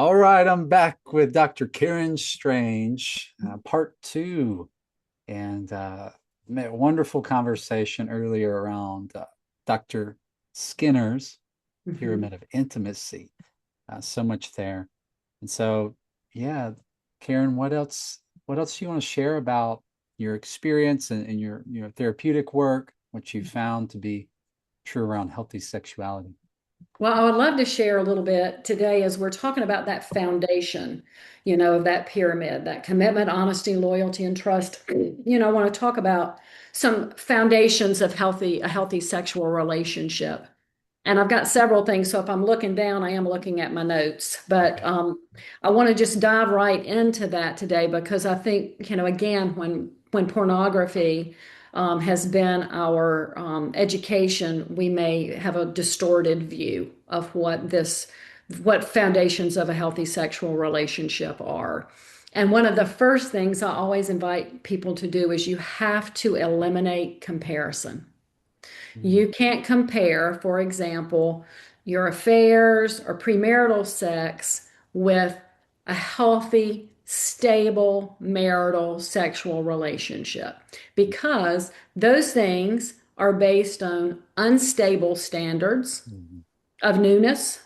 All right, I'm back with Dr. Karen Strange, part two, and wonderful conversation earlier around Dr. Skinner's Mhm. pyramid of intimacy. So much there, and so yeah, Karen, what else? What else do you want to share about your experience and your therapeutic work? What you found to be true around healthy sexuality? Well, I would love to share a little bit today as we're talking about that foundation, of that pyramid, that commitment, honesty, loyalty, and trust. I want to talk about some foundations of a healthy sexual relationship. And I've got several things, so if I'm looking down, I am looking at my notes. But Okay. I want to just dive right into that today because I think, again, when pornography has been our education, we may have a distorted view of what foundations of a healthy sexual relationship are. And one of the first things I always invite people to do is you have to eliminate comparison. Mm, You can't compare, for example, your affairs or premarital sex with a healthy, stable marital sexual relationship because those things are based on unstable standards mm, of newness,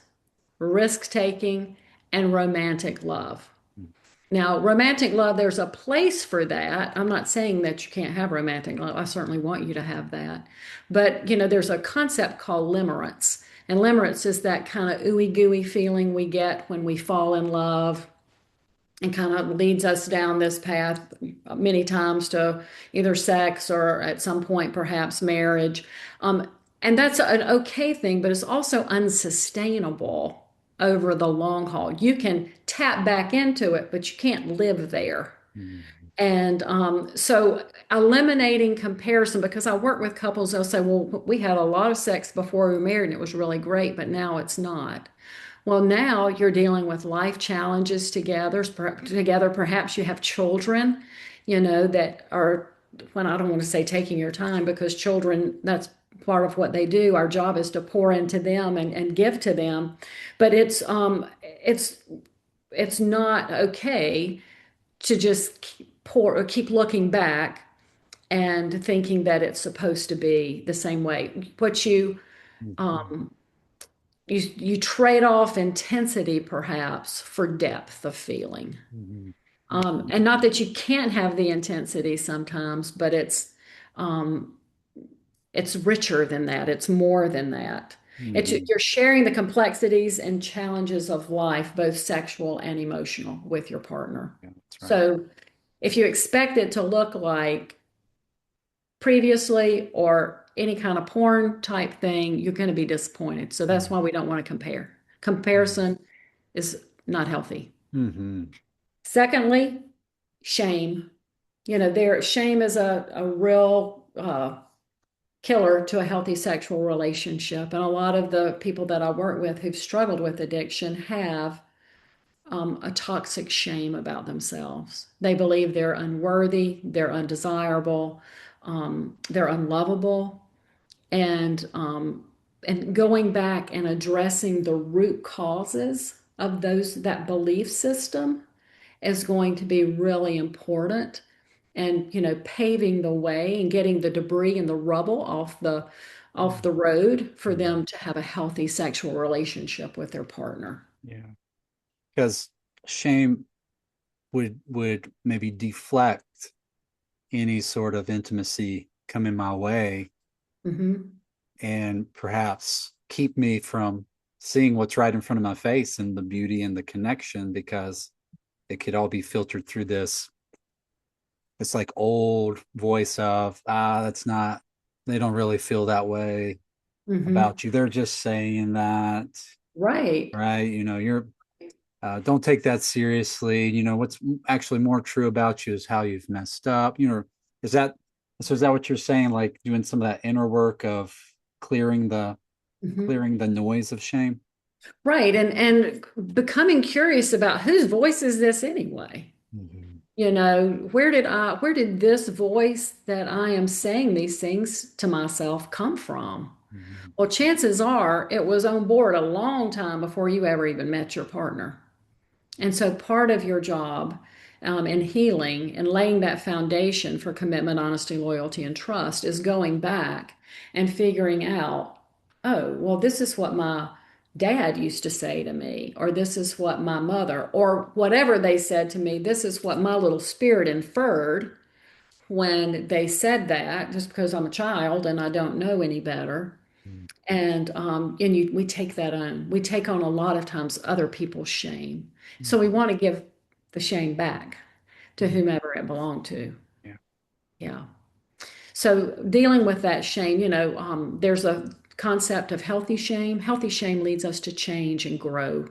risk taking, and romantic love. mm, Now, romantic love, there's a place for that. I'm not saying that you can't have romantic love. I certainly want you to have that. But, there's a concept called limerance. And limerence is that kind of ooey gooey feeling we get when we fall in love and kind of leads us down this path many times to either sex or at some point perhaps marriage. And that's an okay thing, but it's also unsustainable over the long haul. You can tap back into it, but you can't live there. mm, And so eliminating comparison, because I work with couples, they'll say, well, we had a lot of sex before we were married and it was really great, but now it's not. Well, now you're dealing with life challenges together. Perhaps you have children, that are, when I don't want to say taking your time because children, that's part of what they do. Our job is to pour into them and give to them. But it's not okay to just pour or keep looking back and thinking that it's supposed to be the same way. What mm, um, you trade off intensity perhaps for depth of feeling. mm, And not that you can't have the intensity sometimes, but um, it's richer than that. It's more than that. mm. You're sharing the complexities and challenges of life, both sexual and emotional, with your partner. Yeah, that's right. So if you expect it to look like previously or any kind of porn type thing, you're going to be disappointed. So that's Mm, why we don't want to compare. mm, Comparison is not healthy. mhm, Secondly, shame. Shame is a real killer to a healthy sexual relationship. And a lot of the people that I work with who've struggled with addiction have a toxic shame about themselves. They believe they're unworthy, they're undesirable, they're unlovable, and going back and addressing the root causes of that belief system is going to be really important. And paving the way and getting the debris and the rubble off mm, the road for mm. them to have a healthy sexual relationship with their partner. Yeah, because shame would maybe deflect any sort of intimacy coming my way Hmm. and perhaps keep me from seeing what's right in front of my face and the beauty and the connection because it could all be filtered through this like old voice of that's not, they don't really feel that way Hmm. about you, they're just saying that, Right. right? You're don't take that seriously. What's actually more true about you is how you've messed up. Is that is that what you're saying, like doing some of that inner work of clearing the Hmm. clearing the noise of shame? Right. And becoming curious about whose voice is this anyway? Mhm. Where did this voice that I am saying these things to myself come from? Mhm. Well, chances are it was on board a long time before you ever even met your partner. And so part of your job in healing and laying that foundation for commitment, honesty, loyalty, and trust is going back and figuring out, oh, well, this is what my dad used to say to me, or this is what my mother, or whatever they said to me, this is what my little spirit inferred when they said that, just because I'm a child and I don't know any better. We take that on. We take on a lot of times other people's shame. So we Mhm. want to give the shame back to Mhm. whomever it belonged to. Yeah. Yeah. So dealing with that shame, there's a concept of healthy shame. Healthy shame leads us to change and grow.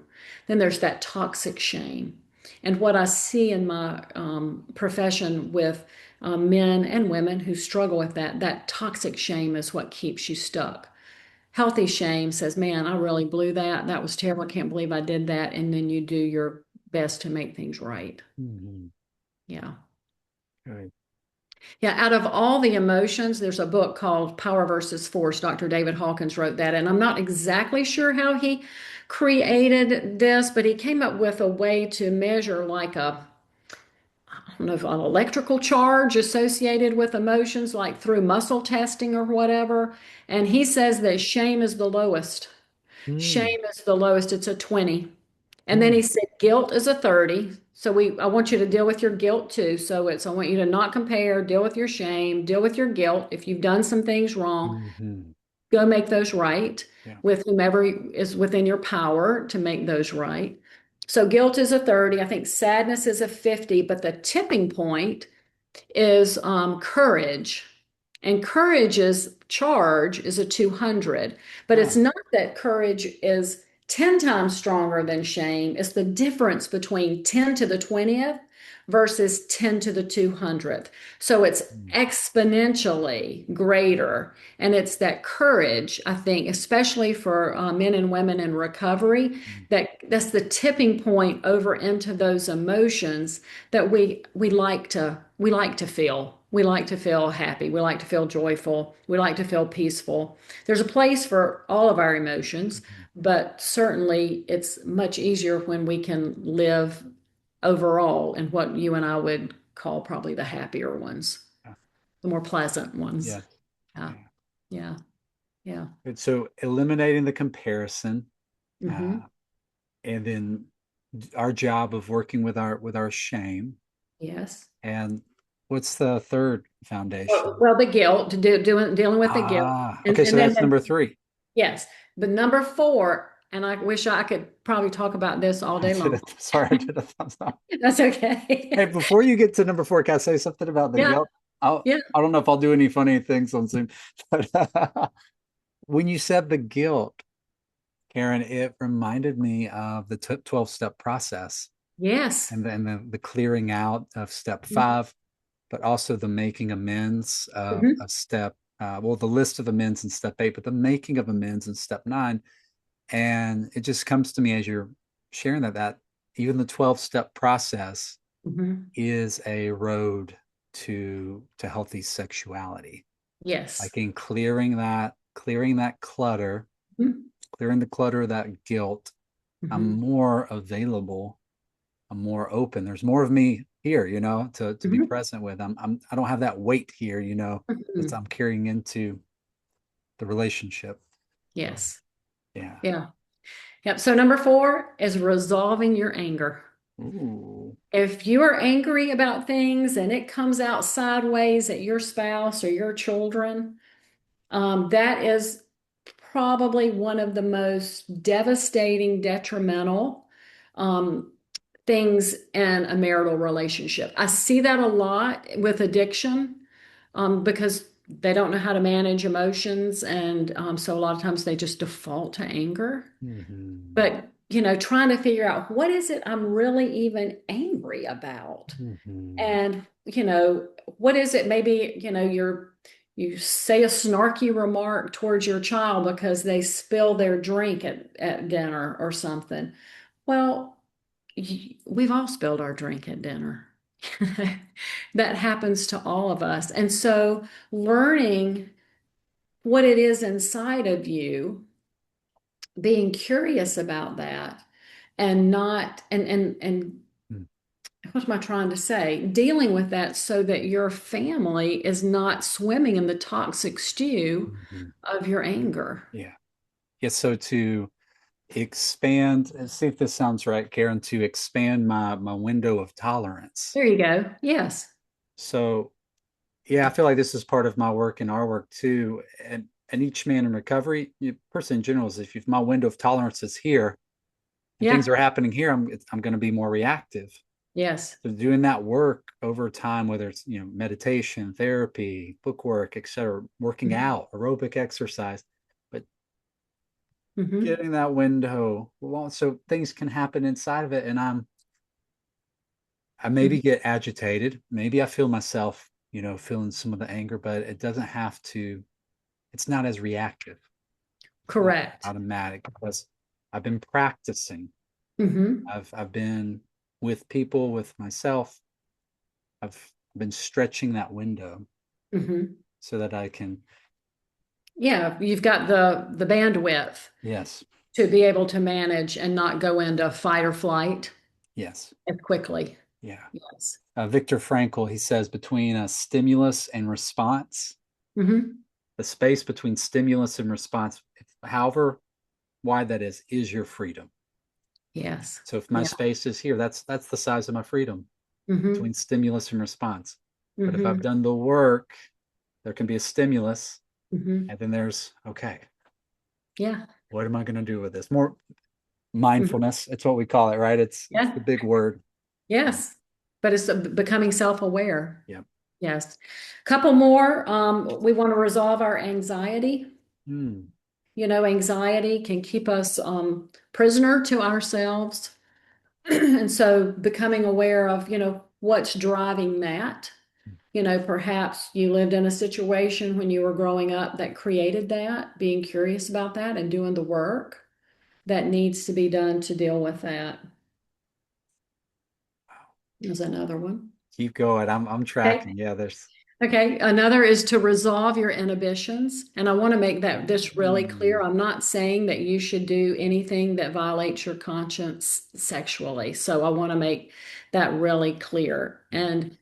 Then there's that toxic shame. And what I see in my profession with men and women who struggle with that, that toxic shame is what keeps you stuck. Healthy shame says, man, I really blew that. That was terrible. I can't believe I did that. And then you do your best to make things right. Mhm. Yeah. Good. Yeah. Out of all the emotions, there's a book called Power versus Force. Dr. David Hawkins wrote that. And I'm not exactly sure how he created this, but he came up with a way to measure like I don't know, if an electrical charge associated with emotions, like through muscle testing or whatever. And he says that shame is the lowest. Mm. Shame is the lowest, it's a 20. And then he Mm. said guilt is a 30. So I want you to deal with your guilt too. So I want you to not compare, deal with your shame, deal with your guilt. If you've done some things wrong, Mhm. go make those right Yeah. with whomever is within your power to make those right. So guilt is a 30. I think sadness is a 50, but the tipping point is courage. And courage's charge is a 200. But it's Ah. not that courage is 10 times stronger than shame. It's the difference between 10 to the 20th versus 10 to the 200th. So it's Mm. exponentially greater. And it's that courage, I think, especially for men and women in recovery, Mm. that's the tipping point over into those emotions that we like to feel. We like to feel happy. We like to feel joyful. We like to feel peaceful. There's a place for all of our emotions, Mhm. but certainly it's much easier when we can live overall in what you and I would call probably the happier ones, Yeah. the more pleasant ones. Yes. Yeah, Yeah. yeah, yeah. Good. So eliminating the comparison, Hmm. uh, and then our job of working with our shame. Yes. And what's the third foundation? Well, the guilt, dealing with the guilt, Ah, and okay. So and then that's number three. yes, but number four, and I wish I could probably talk about this all I day did long. it. Sorry, I did a thumbs up. That's Hey, okay. before you get to number four, can I say something about the Yeah, guilt? yeah, I don't know if I'll do any funny things on Zoom, but when you said the guilt, Karen, it reminded me of the 12-step process yes. and then the clearing out of step five, but also the making amends Mhm. of step, well, the list of amends in step eight, but the making of amends in step nine. And it just comes to me as you're sharing that even the 12-step process Mhm. is a road to healthy sexuality. Yes. Like in clearing that clutter, Mhm. clearing the clutter of that guilt, I'm Mhm. more available, I'm more open. There's more of me here, to be Mhm. present with. I don't have that weight here, that Mhm. I'm carrying into the relationship. So Yes. yeah. Yeah. Yep. So number four is resolving your anger. Ooh. If you are angry about things and it comes out sideways at your spouse or your children, that is probably one of the most devastating, detrimental um, things in a marital relationship. I see that a lot with addiction because they don't know how to manage emotions. And so a lot of times they just default to anger. Hmm. But, trying to figure out what is it I'm really even angry about? Hmm. And, what is it? Maybe, you say a snarky remark towards your child because they spill their drink at dinner or something. Well, we've all spilled our drink at dinner. That happens to all of us. And so learning what it is inside of you, being curious about that, and not and mm, what am I trying to say? Dealing with that so that your family is not swimming in the toxic stew mhm. of your anger. Yeah. Yeah. So to expand, and see if this sounds right, Karen, to expand my window of tolerance. There you go. Yes. So yeah, I feel like this is part of my work and our work too. And each man in recovery, person in general, is if my window of tolerance is here and things Yeah. are happening here, I'm going to be more reactive. Yes. So doing that work over time, whether it's meditation, therapy, book work, etc., working out, aerobic exercise, but Mm-hmm. getting that window, well, so things can happen inside of it, and I maybe Hmm. get agitated, maybe I feel myself, feeling some of the anger, but it doesn't have to. It's not as reactive. It's not Correct. automatic because I've been practicing. Hmm. I've been with people, with myself. I've been stretching that window Hmm. so that I can, Yeah, you've got the bandwidth yes, to be able to manage and not go into fight or flight yes, as quickly. yeah. Yes. Viktor Frankl, he says between a stimulus and response, Hmm. the space between stimulus and response, however wide that is your freedom. Yes. So if my Yeah. space is here, that's the size of my freedom between Hmm. stimulus and response. But if I've Hmm. done the work, there can be a stimulus, Hmm. and then there's okay, Yeah. what am I going to do with this? More Hmm. mindfulness. It's what we call it, right? It's the Yeah. big word. Yes. But it's becoming self-aware. Yeah. Yes. Couple more. We want to resolve our anxiety. Hmm. Anxiety can keep us prisoner to ourselves. And so becoming aware of, what's driving that. Perhaps you lived in a situation when you were growing up that created that, being curious about that and doing the work that needs to be done to deal with that is another one. Keep going. I'm Okay. tracking. Yeah, there's Okay, another is to resolve your inhibitions. And I want to make that just really clear. hmm. I'm not saying that you should do anything that violates your conscience sexually. So I want to make that really clear. And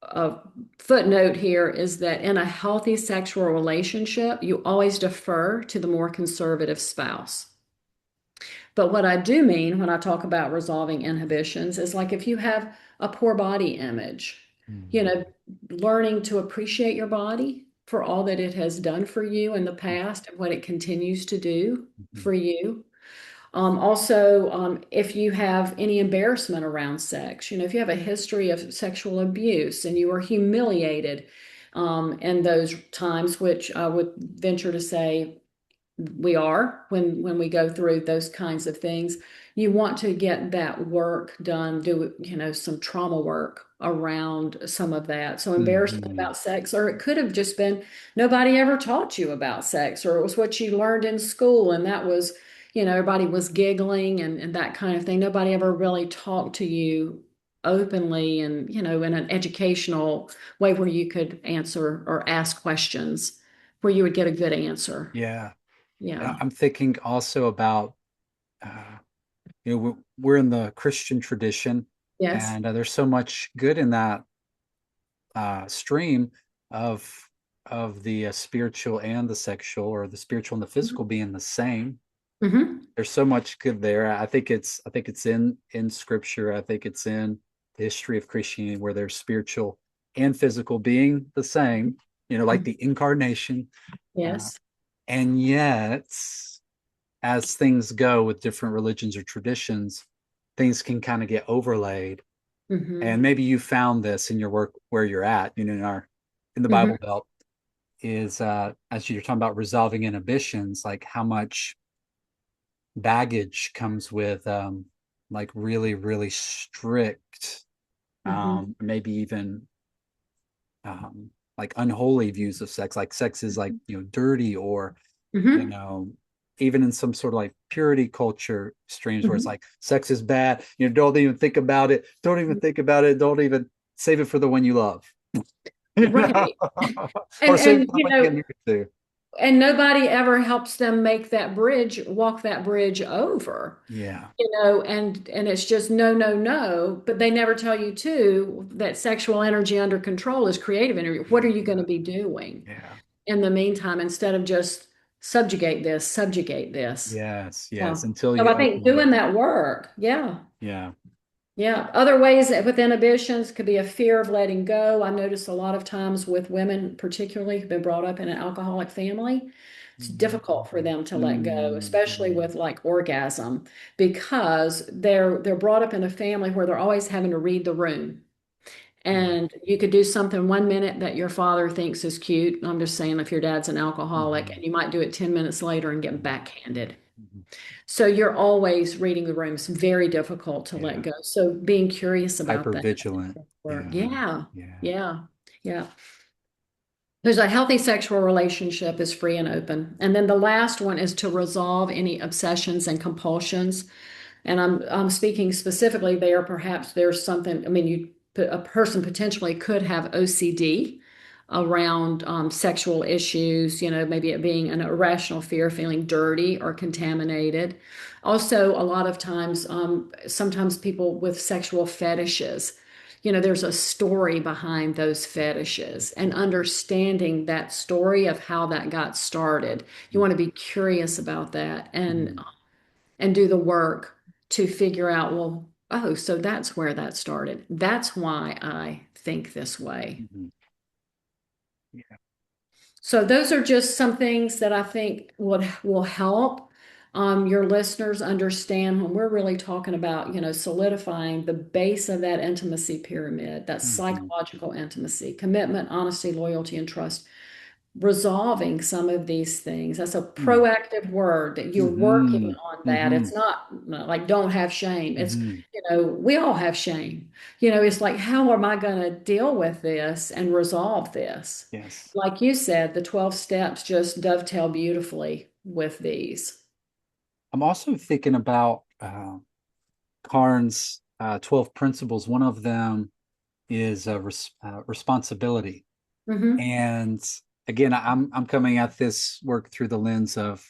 a footnote here is that in a healthy sexual relationship, you always defer to the more conservative spouse. But what I do mean when I talk about resolving inhibitions is like if you have a poor body image, you Hmm. know, learning to appreciate your body for all that it has done for you in the past and what it continues to do Hmm. for you. Also, if you have any embarrassment around sex, if you have a history of sexual abuse and you were humiliated in those times, which I would venture to say we are when we go through those kinds of things, you want to get that work done, do some trauma work around some of that. So embarrassment Hmm. about sex, or it could have just been nobody ever taught you about sex, or it was what you learned in school and that was everybody was giggling and that kind of thing. Nobody ever really talked to you openly and in an educational way where you could answer or ask questions where you would get a good answer. Yeah. Yeah. I'm thinking also about uh, we're in the Christian tradition, Yes. and there's so much good in that stream of the spiritual and the sexual, or the spiritual and the physical being the same. Mm-hmm. There's so much good there. I think it's in scripture. I think it's in the history of Christianity where there's spiritual and physical being the same, like the incarnation. Uh, Yes. and yet, as things go with different religions or traditions, things can kind of get overlaid. And Mm-hmm. maybe you found this in your work where you're at, in the Mm-hmm. Bible Belt, is as you're talking about resolving inhibitions, like how much baggage comes with like really, really strict, Mm-hmm. maybe even like unholy views of sex. Like sex is like, dirty, or, you Mm-hmm. know, even in some sort of like purity culture streams where it's Mm-hmm. like sex is bad, don't even think about it. Don't even think about it. Don't even save it for the one you love. you know, Right. or And save it and for the one you get married to. And nobody ever helps them make that bridge, walk that bridge over, Yeah. and it's just no, no, no. But they never tell you too that sexual energy under control is creative energy. What are you going to be doing Yeah. in the meantime instead of just subjugate this, subjugate this? Yes. Yeah. Yes. Until So you I think open doing up. that work, yeah. Yeah. Yeah. Other ways that with inhibitions could be a fear of letting go. I notice a lot of times with women, particularly who've been brought up in an alcoholic family, it's difficult for them to let go, especially Mhm. with like orgasm, because they're brought up in a family where they're always having to read the room. Yeah. And you could do something 1 minute that your father thinks is cute. I'm just saying if your dad's an alcoholic, Mhm. and you might do it 10 minutes later and get Mhm. backhanded. Mhm. So you're always reading the room. It's very difficult to let Yeah. go. So being curious about Hyper that. vigilant. Work. Yeah. Yeah. Yeah. Yeah. Yeah. There's a healthy sexual relationship is free and open. And then the last one is to resolve any obsessions and compulsions. And I'm speaking specifically there, perhaps there's something, I mean, a person potentially could have OCD around sexual issues, maybe it being an irrational fear, feeling dirty or contaminated. Also, a lot of times, sometimes people with sexual fetishes, there's a story behind those fetishes and understanding that story of how that got started. You want to be curious about that Mhm. and do the work to figure out, well, oh, so that's where that started. That's why I think this way. Mhm. Yeah. So those are just some things that I think will help your listeners understand when we're really talking about, solidifying the base of that intimacy pyramid, that Mhm. psychological intimacy, commitment, honesty, loyalty, and trust, resolving some of these things. That's a Mhm. proactive word that you're working Mhm. on that. It's Mhm. not like don't have shame. It's, Mhm. we all have shame. It's like, how am I going to deal with this and resolve this? Yes. Like you said, the 12 steps just dovetail beautifully with these. I'm also thinking about Carnes' 12 principles. One of them is responsibility. Hmm. And again, I'm coming at this work through the lens of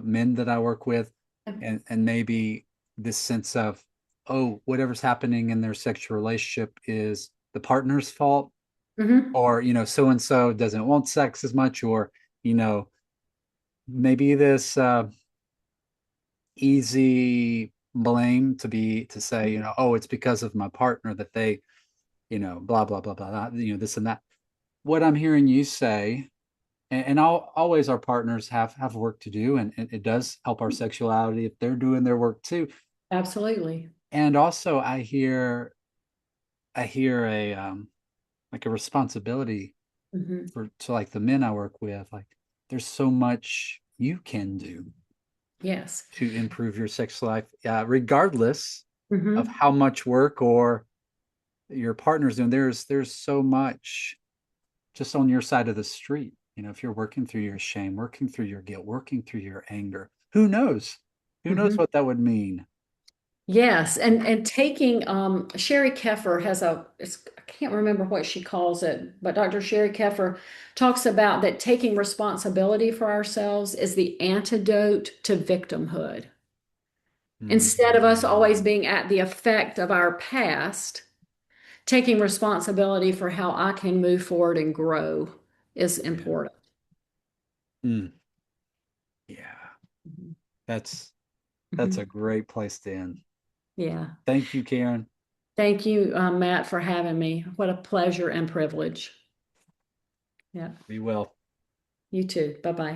men that I work with, and maybe this sense of, oh, whatever's happening in their sexual relationship is the partner's fault, Hmm. or so and so doesn't want sex as much, or you know maybe this easy blame to say, oh, it's because of my partner that they, blah blah blah blah, blah, this and that. What I'm hearing you say, and always our partners have work to do, and it does help our sexuality if they're doing their work too. Absolutely. And also, I hear a like a responsibility Hmm. for to like the men I work with. Like, there's so much you can do Yes. to improve your sex life, regardless of Hmm. how much work or your partner's doing. There's so much just on your side of the street. If you're working through your shame, working through your guilt, working through your anger, who knows? Who knows Hmm. what that would mean? Yes, and taking Sherry Keffer I can't remember what she calls it, but Dr. Sherry Keffer talks about that taking responsibility for ourselves is the antidote to victimhood. Instead of us always Mm, being at the effect of our past, taking responsibility for how I can move forward and grow is yeah. important. Mm, yeah. Mhm. That's a Mhm. great place to end. Yeah. Thank you, Karen. Thank you, Matt, for having me. What a pleasure and privilege. Yeah. Be well. You too. Bye bye.